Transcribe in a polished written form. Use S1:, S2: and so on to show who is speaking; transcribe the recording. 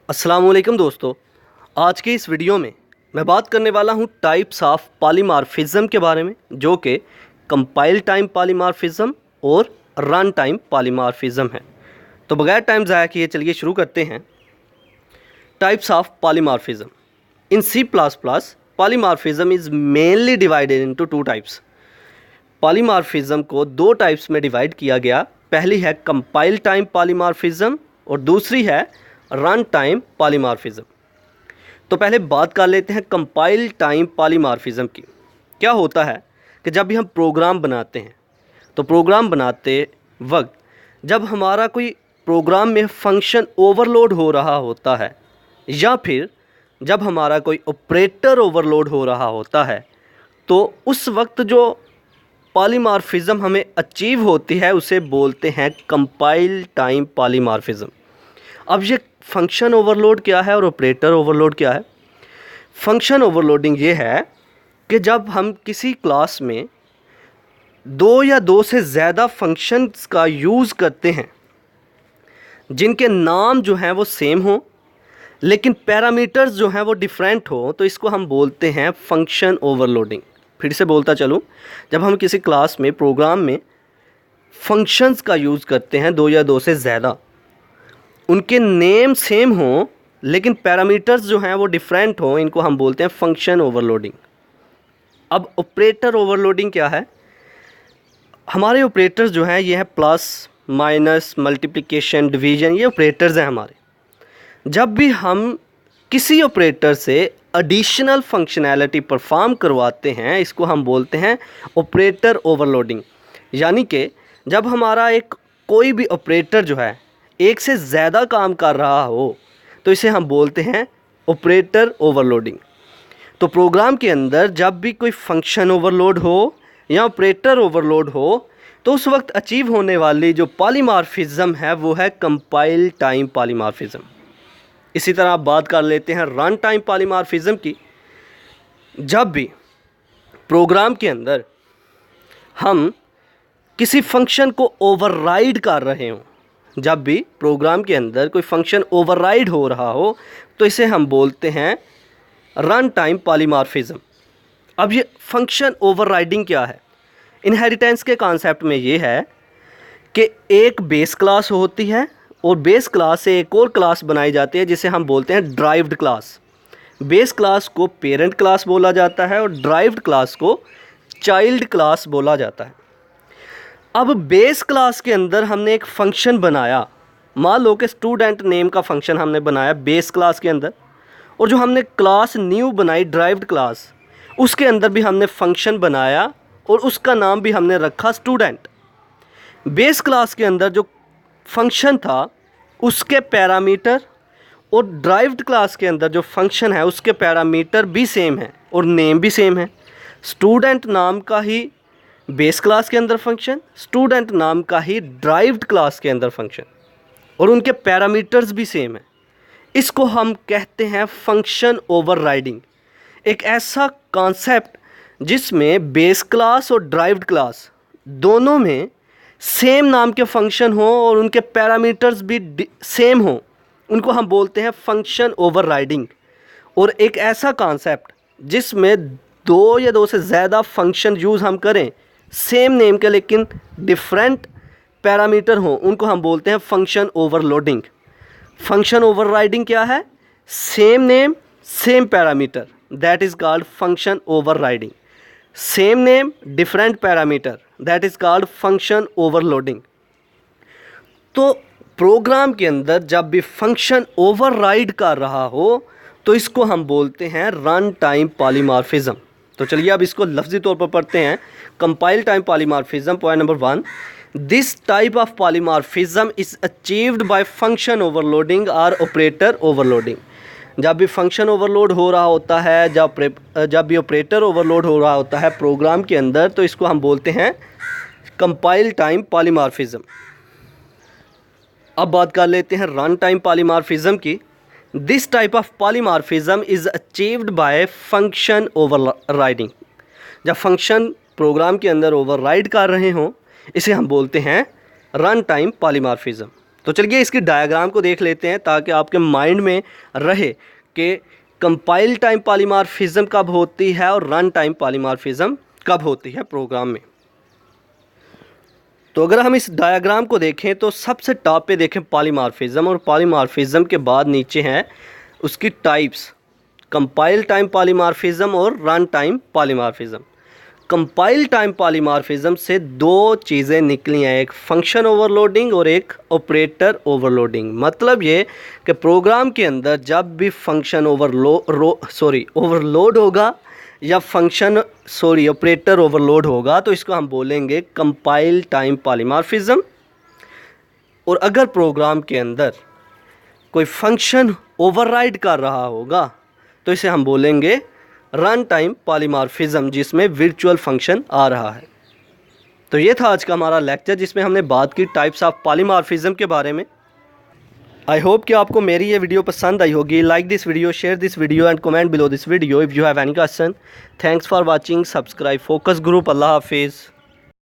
S1: अस्सलाम वालेकुम दोस्तों। आज के इस वीडियो में मैं बात करने वाला हूँ टाइप्स ऑफ पॉलीमॉर्फिज्म के बारे में, जो कि कंपाइल टाइम पॉलीमॉर्फिज्म और रन टाइम पॉलीमॉर्फिज्म है। तो बगैर टाइम ज़ाया किए चलिए शुरू करते हैं। Types of polymorphism in C++, polymorphism is mainly divided into two types. Polymorphism को दो टाइप्स में डिवाइड किया गया। पहली है कंपाइल टाइम पॉलीमॉर्फिज्म और दूसरी है रन टाइम पॉलीमॉर्फिज्म। तो पहले बात कर लेते हैं कंपाइल टाइम पॉलीमॉर्फिज्म की। क्या होता है कि जब भी हम प्रोग्राम बनाते हैं तो प्रोग्राम बनाते वक्त जब हमारा कोई प्रोग्राम में फंक्शन ओवरलोड हो रहा होता है या फिर जब हमारा कोई ऑपरेटर ओवरलोड हो रहा होता है, तो उस वक्त जो पॉलीमॉर्फिज्म हमें अचीव होती है उसे बोलते हैं कंपाइल टाइम पॉलीमॉर्फिज्म। अब ये फंक्शन ओवरलोड क्या है और ऑपरेटर ओवरलोड क्या है? फंक्शन ओवरलोडिंग ये है कि जब हम किसी क्लास में दो या दो से ज़्यादा फंक्शंस का यूज़ करते हैं जिनके नाम जो हैं वो सेम हो लेकिन पैरामीटर्स जो हैं वो डिफरेंट हो, तो इसको हम बोलते हैं फंक्शन ओवरलोडिंग। फिर से बोलता चलूँ, जब हम किसी क्लास में प्रोग्राम में फंक्शंस का यूज़ करते हैं दो या दो से ज़्यादा, उनके नेम सेम हो लेकिन पैरामीटर्स जो हैं वो डिफरेंट हो, इनको हम बोलते हैं फंक्शन ओवरलोडिंग। अब ऑपरेटर ओवरलोडिंग क्या है? हमारे ऑपरेटर्स जो हैं ये है प्लस, माइनस, मल्टीप्लिकेशन, डिवीज़न, ये ऑपरेटर्स हैं हमारे। जब भी हम किसी ऑपरेटर से एडिशनल फंक्शनैलिटी परफॉर्म करवाते हैं, इसको हम बोलते हैं ऑपरेटर ओवरलोडिंग। यानी कि जब हमारा एक कोई भी ऑपरेटर जो है एक से ज़्यादा काम कर रहा हो तो इसे हम बोलते हैं ऑपरेटर ओवरलोडिंग। तो प्रोग्राम के अंदर जब भी कोई फंक्शन ओवरलोड हो या ऑपरेटर ओवरलोड हो तो उस वक्त अचीव होने वाली जो पॉलीमॉर्फिज्म है वो है कंपाइल टाइम पॉलीमॉर्फिज्म। इसी तरह आप बात कर लेते हैं रन टाइम पॉलीमॉर्फिज्म की। जब भी प्रोग्राम के अंदर हम किसी फंक्शन को ओवरराइड कर रहे हों, जब भी प्रोग्राम के अंदर कोई फंक्शन ओवरराइड हो रहा हो तो इसे हम बोलते हैं रन टाइम पॉलीमॉर्फिज्म। अब ये फंक्शन ओवरराइडिंग क्या है? इनहेरिटेंस के कॉन्सेप्ट में ये है कि एक बेस क्लास होती है और बेस क्लास से एक और क्लास बनाई जाती है जिसे हम बोलते हैं ड्राइव्ड क्लास। बेस क्लास को पेरेंट क्लास बोला जाता है और ड्राइव्ड क्लास को चाइल्ड क्लास बोला जाता है। अब बेस क्लास के अंदर हमने एक फ़ंक्शन बनाया, मान लो कि स्टूडेंट नेम का फ़ंक्शन हमने बनाया बेस क्लास के अंदर, और जो हमने क्लास न्यू बनाई ड्राइव्ड क्लास, उसके अंदर भी हमने फ़ंक्शन बनाया और उसका नाम भी हमने रखा स्टूडेंट। बेस क्लास के अंदर जो फंक्शन था उसके पैरामीटर और ड्राइव्ड क्लास के अंदर जो फंक्शन है उसके पैरामीटर भी सेम है और नेम भी सेम है। स्टूडेंट नाम का ही बेस क्लास के अंदर फंक्शन, स्टूडेंट नाम का ही ड्राइव्ड क्लास के अंदर फंक्शन, और उनके पैरामीटर्स भी सेम है। इसको हम कहते हैं फंक्शन ओवरराइडिंग। एक ऐसा कॉन्सेप्ट जिसमें बेस क्लास और ड्राइव्ड क्लास दोनों में सेम नाम के फंक्शन हो और उनके पैरामीटर्स भी सेम हो, उनको हम बोलते हैं फंक्शन ओवरराइडिंग। और एक ऐसा कॉन्सेप्ट जिसमें दो या दो से ज़्यादा फंक्शन यूज़ हम करें सेम नेम के लेकिन डिफरेंट पैरामीटर हों, उनको हम बोलते हैं फंक्शन ओवरलोडिंग। फंक्शन ओवरराइडिंग क्या है? Same name same parameter, that is called function overriding. Same name different parameter, that is called function overloading. तो प्रोग्राम के अंदर जब भी फंक्शन ओवरराइड कर रहा हो तो इसको हम बोलते हैं रन टाइम पॉलीमॉर्फिज्म। तो चलिए अब इसको लफ्ज़ी तौर पर पढ़ते हैं। Compile time polymorphism, point number 1, this type of polymorphism is achieved by function overloading और ऑपरेटर ओवरलोडिंग। जब भी फंक्शन ओवरलोड हो रहा होता है, जब भी ऑपरेटर ओवरलोड हो रहा होता है प्रोग्राम के अंदर, तो इसको हम बोलते हैं कंपाइल टाइम पॉलीमॉर्फिज्म। अब बात कर लेते हैं रन टाइम पॉलीमॉर्फिज्म की। This type of polymorphism is achieved by function overriding. जब फंक्शन प्रोग्राम के अंदर ओवरराइड कर रहे हों इसे हम बोलते हैं रन टाइम पॉलीमॉर्फिज्म। तो चलिए इसकी डायग्राम को देख लेते हैं ताकि आपके माइंड में रहे कि कंपाइल टाइम पॉलीमॉर्फिज्म कब होती है और रन टाइम पॉलीमॉर्फिज्म कब होती है प्रोग्राम में। तो अगर हम इस डायग्राम को देखें तो सबसे टॉप पे देखें पॉलीमॉर्फिज्म, और पॉलीमॉर्फिज्म के बाद नीचे हैं उसकी टाइप्स, कंपाइल टाइम पॉलीमॉर्फिज्म और run time polymorphism. Compile time polymorphism से दो चीज़ें निकली हैं, एक फंक्शन ओवरलोडिंग और एक ऑपरेटर ओवरलोडिंग। मतलब ये कि प्रोग्राम के अंदर जब भी फंक्शन ओवरलोड होगा या ऑपरेटर ओवरलोड होगा तो इसको हम बोलेंगे कंपाइल टाइम पॉलीमॉर्फिज्म। और अगर प्रोग्राम के अंदर कोई फंक्शन ओवरराइड कर रहा होगा तो इसे हम बोलेंगे रन टाइम पॉलीमॉर्फिज्म, जिसमें वर्चुअल फंक्शन आ रहा है। तो ये था आज का हमारा लेक्चर जिसमें हमने बात की टाइप्स ऑफ पॉलीमॉर्फिज्म के बारे में। आई होप कि आपको मेरी ये वीडियो पसंद आई होगी। Like this video, share this video and comment below this video if you have any question. Thanks for watching. Subscribe focus group. अल्लाह हाफिज़।